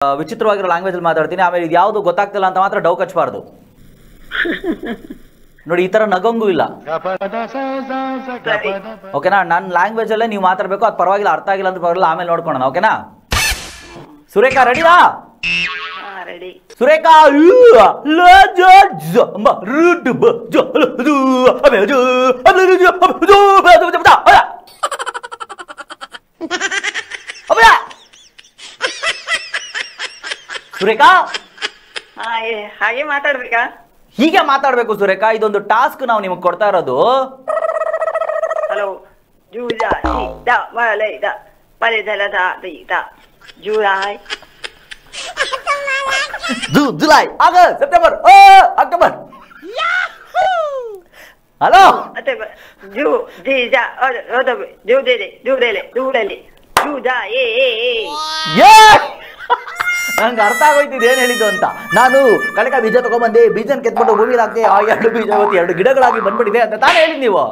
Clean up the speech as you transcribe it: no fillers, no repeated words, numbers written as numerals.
ವಿಚಿತ್ರವಾಗಿರೋ language ಅಲ್ಲಿ ಮಾತಾಡ್ತೀನಿ. ಆಮೇಲೆ ಇದು ಯಾವುದು ಗೊತ್ತಾಗ್ತಿಲ್ಲ ಅಂತ ಮಾತ್ರ ಡೌ ಕಚ್ಚಬಾರ್ದು ನೋಡಿ. ಈ ತರ ನಗಂಗೂ ಇಲ್ಲ ಓಕೆನಾ. ನನ್ನ ಲ್ಯಾಂಗ್ವೇಜ್ ಅಲ್ಲೇ ನೀವು ಮಾತಾಡ್ಬೇಕು. ಅದು ಪರವಾಗಿಲ್ಲ, ಅರ್ಥ ಆಗಿಲ್ಲ ಅಂತ ಪರವಾಗಿಲ್ಲ, ಆಮೇಲೆ ನೋಡ್ಕೊಳ್ಳೋಣ ಓಕೆನಾ. ಸುರೇಖಾ ರೆಡಿನಾ? ಸುರೇಖಾ ಸುರೇಖಾ ಹಾಗೆ ಮಾತಾಡ್ಬೇಕಾ? ಹೀಗೆ ಮಾತಾಡ್ಬೇಕು ಸುರೇಖಾ. ಇದೊಂದು ಟಾಸ್ಕ್ ನಾವು ನಿಮಗೆ ಕೊಡ್ತಾ ಇರೋದು. ಹಲೋ ಜೂಜಾ ದ ಮಲೈ ದ ಪಲೆದಲ ದ July July August September October. Hello ಜೂ ಜೀಜಾ ಜೂದೇಲೆ ಜೂದೇಲೆ ಜೂಡಲಿ ಜೂಜಾ ನಂಗೆ ಅರ್ಥ ಆಗೋಯ್ತಿದ್ದು ಏನ್ ಹೇಳಿದ್ದು ಅಂತ. ನಾನು ಕಳೆಕ ಬೀಜ ತಗೊಂಡ್ಬಂದೆ, ಬೀಜನ ಕೆತ್ಬಿಟ್ಟು ಭೂಮಿಲಿ ಹಾಕಿ ಆ 2 ಬೀಜ 2 ಗಿಡಗಳಾಗಿ ಬಂದ್ಬಿಟ್ಟಿದೆ ಅಂತ ತಾನೇ ಹೇಳಿದ್ ನೀವು.